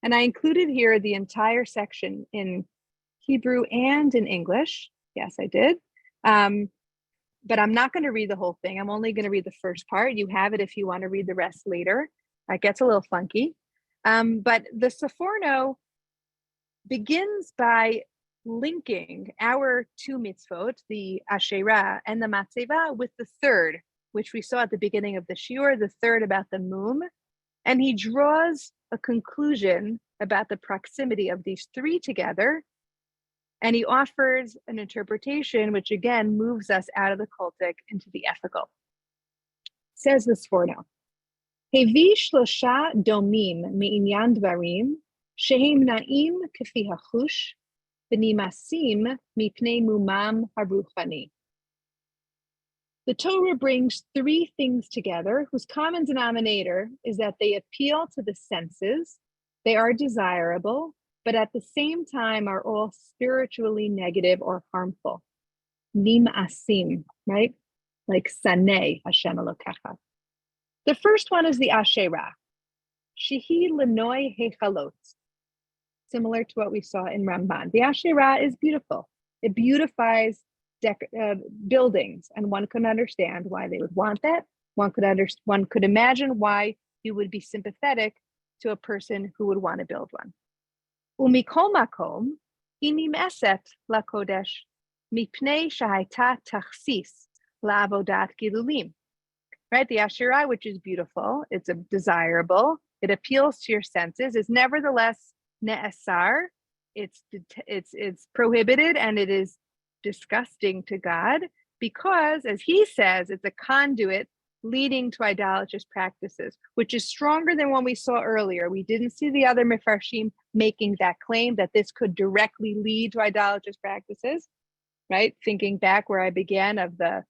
And I included here the entire section in Hebrew and in English. Yes, I did. But I'm not going to read the whole thing. I'm only going to read the first part. You have it if you want to read the rest later. It gets a little funky. But the Seforno begins by linking our two mitzvot, the Asherah and the Matzeva, with the third, which we saw at the beginning of the shiur, the third about the mum. And he draws a conclusion about the proximity of these three together. And he offers an interpretation, which again moves us out of the cultic into the ethical. Says the Sforno, Hevi shlosha domim me'inyan dvarim, shehem na'im kefi hachush, v'nimasim mipnei mumam haruchani. The Torah brings three things together whose common denominator is that they appeal to the senses, they are desirable, but at the same time are all spiritually negative or harmful. Nimasim, right? Like saneh Hashem Elokecha. The first one is the Asherah. Shehi lenoi hechalot. Similar to what we saw in Ramban. The Asherah is beautiful. It beautifies buildings, and one could understand why they would want that. One could imagine why you would be sympathetic to a person who would want to build one. Umikol makom inimeset lakodesh mipnei shahayta tachsis laavodat gilulim. Right, the Asherah, which is beautiful, it's desirable, it appeals to your senses, is nevertheless ne'asar. It's prohibited and it is disgusting to God because, as he says, it's a conduit leading to idolatrous practices, which is stronger than what we saw earlier. We didn't see the other Mefarshim making that claim that this could directly lead to idolatrous practices, right? Thinking back where I began of the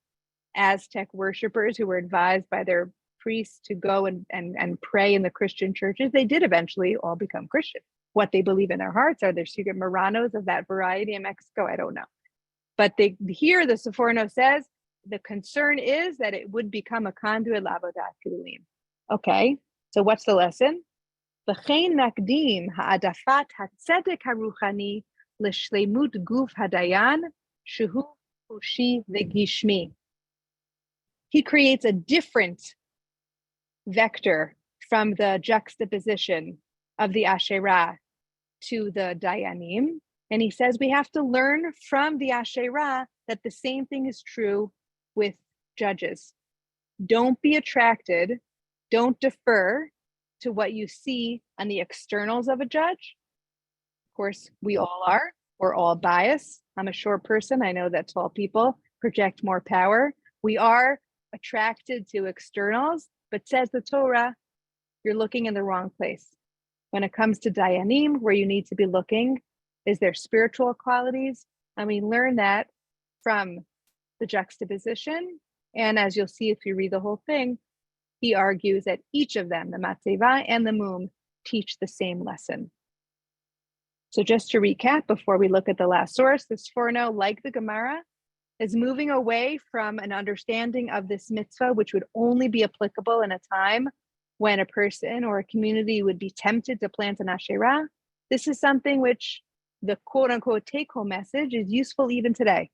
Aztec worshipers who were advised by their priests to go and pray in the Christian churches, they did eventually all become Christian. What they believe in their hearts, are there secret Maranos of that variety in Mexico? I don't know. But here the Seforno says the concern is that it would become a conduit lavodat kedulim. Okay, so what's the lesson? V'chein nakdim ha'adafat hatzedek haruchani l'shleimut guf hadayan shehu hushi v'gishmi. He creates a different vector from the juxtaposition of the Asherah to the Dayanim. And he says we have to learn from the Asherah that the same thing is true with judges. Don't be attracted, don't defer to what you see on the externals of a judge. Of course, we all are. We're all biased. I'm a short person. I know that tall people project more power. We are attracted to externals, but says the Torah, you're looking in the wrong place. When it comes to Dayanim, where you need to be looking is their spiritual qualities. And we learn that from the juxtaposition. And as you'll see if you read the whole thing, he argues that each of them, the Matzeva and the Mum, teach the same lesson. So just to recap, before we look at the last source, the Sforno, like the Gemara, is moving away from an understanding of this mitzvah, which would only be applicable in a time when a person or a community would be tempted to plant an Asherah. This is something which the quote-unquote take-home message is useful even today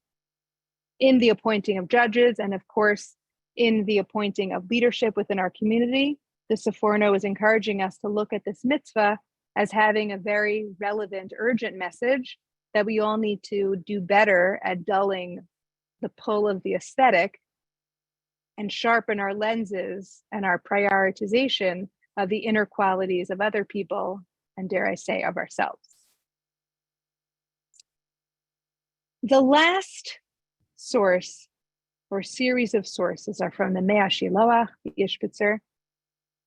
in the appointing of judges and, of course, in the appointing of leadership within our community. The Seforno is encouraging us to look at this mitzvah as having a very relevant, urgent message that we all need to do better at dulling the pull of the aesthetic and sharpen our lenses and our prioritization of the inner qualities of other people and, dare I say, of ourselves. The last source or series of sources are from the Mea Shiloach, the Ishbitzer.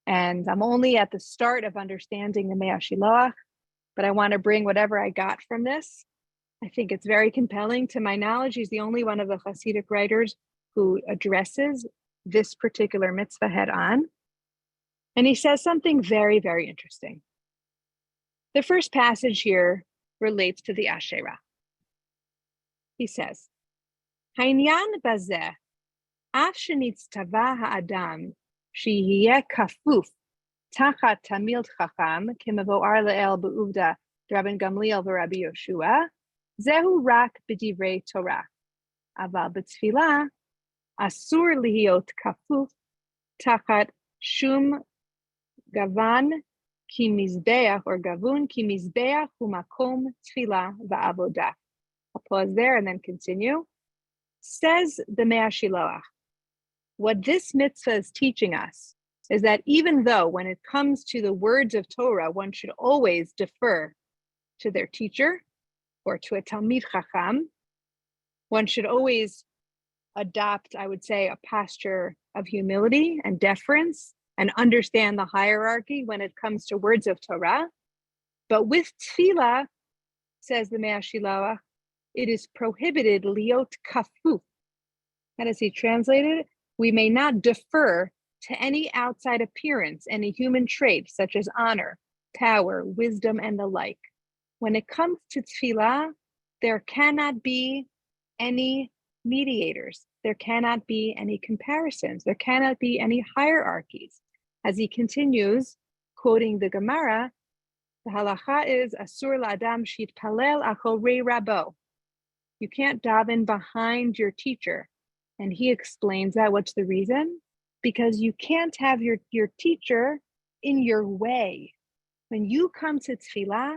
And I'm only at the start of understanding the Mea Shiloach, but I want to bring whatever I got from this. I think it's very compelling. To my knowledge, he's the only one of the Hasidic writers who addresses this particular mitzvah head on. And he says something very, very interesting. The first passage here relates to the Asherah. He says, Ha'inyan bazeh, af shenitztava ha'adam, sheyeh kafuf, tachat tamil chacham, kemavoar le'el be'uvda, Rabban Gamliel v'Rabbi Yoshua, zehu rak b'divrei Torah. Aval b'tfilah, asur lihiot kafuf, tachat shum gavan ki mizbeach, or gavun ki mizbeach u'makom tfilah va'avodah. I'll pause there and then continue. Says the Mea Shiloach, what this mitzvah is teaching us is that even though when it comes to the words of Torah, one should always defer to their teacher or to a Talmid Chacham, one should always adopt, I would say, a posture of humility and deference and understand the hierarchy when it comes to words of Torah. But with tefillah, says the Mea Shiloach, it is prohibited liot kafu. How does he translate it? We may not defer to any outside appearance, any human trait such as honor, power, wisdom, and the like. When it comes to tefillah, there cannot be any mediators. There cannot be any comparisons. There cannot be any hierarchies. As he continues, quoting the Gemara, the halacha is asur la'adam shitpalel acholrei rabo. You can't daven behind your teacher. And he explains that. What's the reason? Because you can't have your teacher in your way. When you come to tefillah,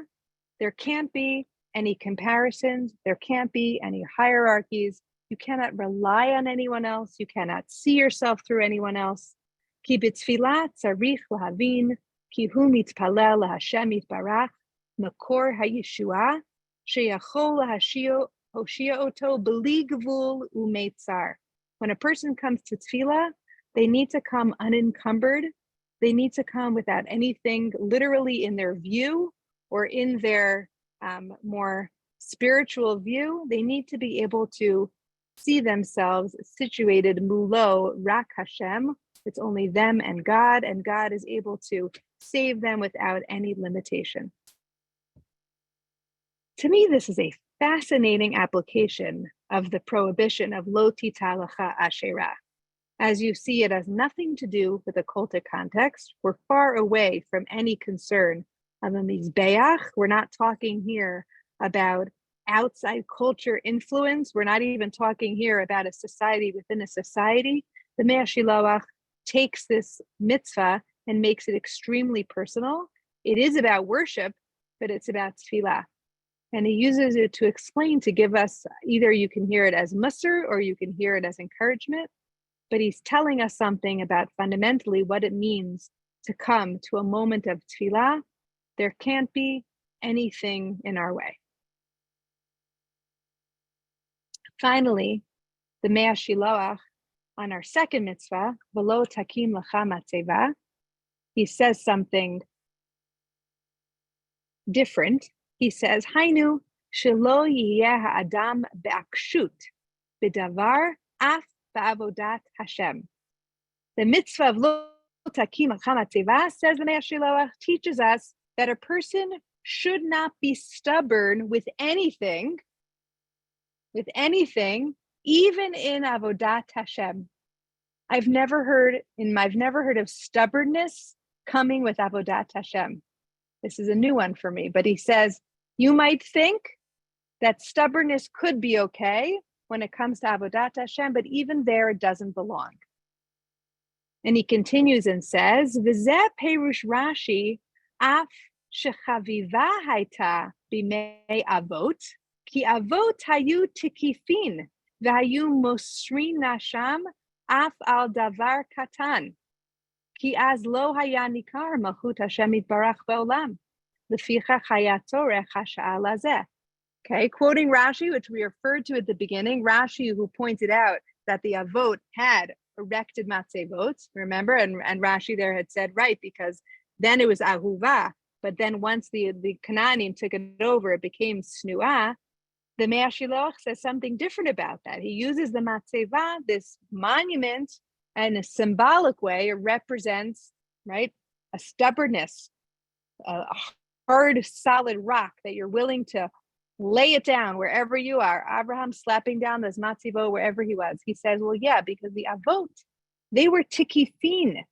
there can't be any comparisons. There can't be any hierarchies. You cannot rely on anyone else. You cannot see yourself through anyone else. Ki b'tefillah tzarich lahavin, ki hu mitpalel laHashem yitbarach, makor hayeshua, sheyachol lahashio Hoshia oto b'li gvul u'meitzar. When a person comes to tefillah, They need to come unencumbered. They need to come without anything literally in their view or in their more spiritual view. They need to be able to see themselves situated mulo rak Hashem. It's only them and God is able to save them without any limitation. To me, this is a fascinating application of the prohibition of lo tita lecha asherah. As you see, it has nothing to do with a cultic context. We're far away from any concern of a mizbeach. We're not talking here about outside culture influence. We're not even talking here about a society within a society. The Mea Shiloach takes this mitzvah and makes it extremely personal. It is about worship, but it's about tefillah. And he uses it to explain, to give us, either you can hear it as musar or you can hear it as encouragement, but he's telling us something about fundamentally what it means to come to a moment of tefillah. There can't be anything in our way. Finally, the Mea Shiloach on our second mitzvah, v'lo takim lecha matzeva, he says something different. He says, Hainu shelo yiyeh ha'adam be'akshut b'davar af ba'avodat Hashem. The mitzvah of lo takim lecha matzeva, says the Mea Shiloach, teaches us that a person should not be stubborn with anything, even in avodat Hashem. I've never heard of stubbornness coming with avodat Hashem. This is a new one for me, but he says, you might think that stubbornness could be okay when it comes to avodat Hashem, but even there it doesn't belong. And he continues and says, V'zeh perush Rashi, af shechaviva haita b'mei avot, ki avot hayu tikifin, v'hayu mosrin nasham af al davar katan, ki az lo haya nikar malchut Hashem yitbarach ba'olam, lefichach haya tzorech hasha'ah lazeh. Okay, quoting Rashi, which we referred to at the beginning, Rashi, who pointed out that the avot had erected matzevot, remember, and Rashi there had said, right, because then it was ahuva, but then once the Canaanim took it over, it became snuah. The Mea Shiloach says something different about that. He uses the matzeva, this monument, in a symbolic way. It represents, right, a stubbornness, a hard, solid rock that you're willing to lay it down wherever you are. Abraham slapping down this matzivo wherever he was. He says, well, yeah, because the avot, they were tikifin,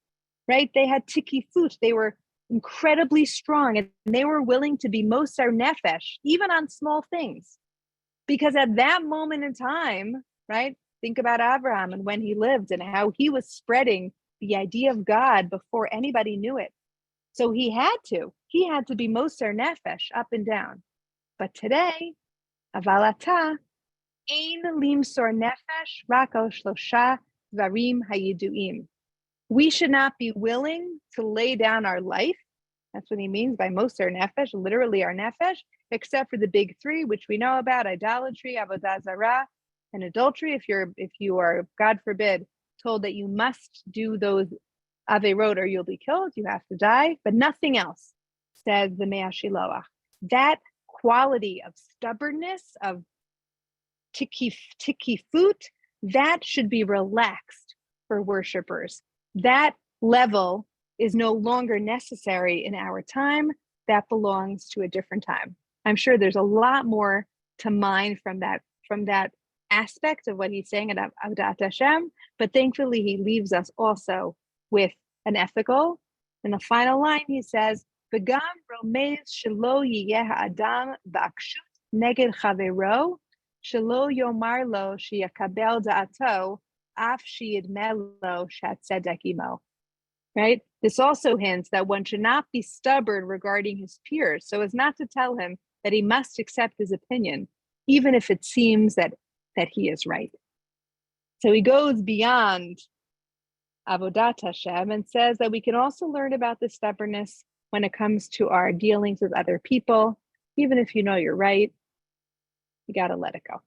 right? They had tikifut. They were incredibly strong, and they were willing to be mosar nefesh, even on small things. Because at that moment in time, right, think about Abraham and when he lived and how he was spreading the idea of God before anybody knew it. So he had to be mosar nefesh up and down. But today, avalata, ein limsor nefesh rak al shlosha dvarim hayiduim. We should not be willing to lay down our life. That's what he means by mosar nefesh, literally our nefesh, except for the big three, which we know about: idolatry, avodah zarah, and adultery. If you are, God forbid, told that you must do those averot or you'll be killed, you have to die, but nothing else, says the Mea Shiloach. That quality of stubbornness, of tikifut, that should be relaxed for worshipers. That level is no longer necessary in our time. That belongs to a different time. I'm sure there's a lot more to mine from that aspect of what he's saying about Avodat Hashem, but thankfully he leaves us also with an ethical. In the final line, he says, V'gam romez shelo yiyeh ha'adam ba'akshut neged chavero, shelo yomar lo sheyakabel da'ato, af sheyidmeh lo shehatzedek imo. Right? This also hints that one should not be stubborn regarding his peers, so as not to tell him that he must accept his opinion, even if it seems that he is right. So he goes beyond Avodat Hashem and says that we can also learn about this stubbornness when it comes to our dealings with other people. Even if you know you're right, you got to let it go.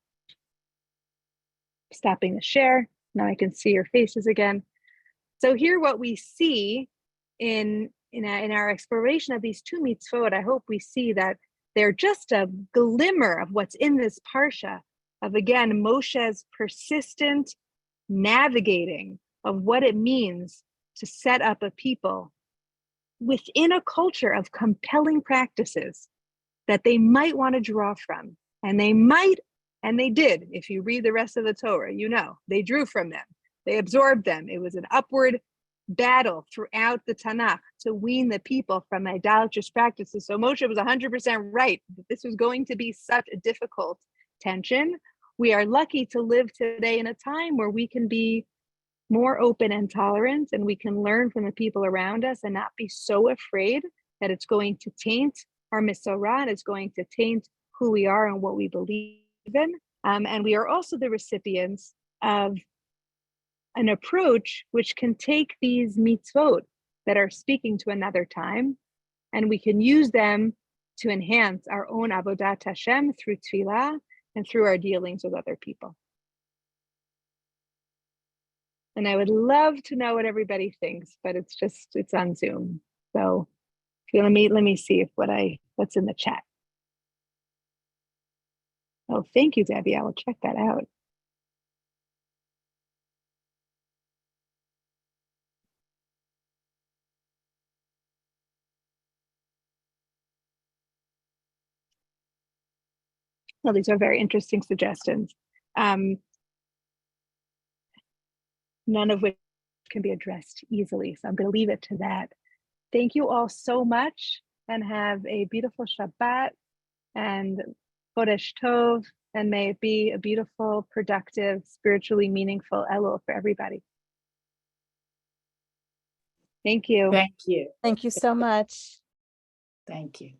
Stopping the share. Now I can see your faces again. So here what we see in our exploration of these two mitzvot, I hope we see that they're just a glimmer of what's in this parsha of, again, Moshe's persistent navigating of what it means to set up a people within a culture of compelling practices that they might want to draw from. And they might, and they did. If you read the rest of the Torah, you know, they drew from them. They absorbed them. It was an upward battle throughout the Tanakh to wean the people from idolatrous practices. So Moshe was 100% right that this was going to be such a difficult tension. We are lucky to live today in a time where we can be more open and tolerant, and we can learn from the people around us and not be so afraid that it's going to taint our Misorah, it's going to taint who we are and what we believe in. And we are also the recipients of an approach which can take these mitzvot that are speaking to another time, and we can use them to enhance our own avodat Hashem through tefillah and through our dealings with other people. And I would love to know what everybody thinks, but it's on Zoom. So if you let me see if what's in the chat. Oh, thank you, Debbie. I will check that out. Well, these are very interesting suggestions. None of which can be addressed easily. So I'm going to leave it to that. Thank you all so much, and have a beautiful Shabbat and Chodesh Tov, and may it be a beautiful, productive, spiritually meaningful Elul for everybody. Thank you. Thank you. Thank you so much. Thank you.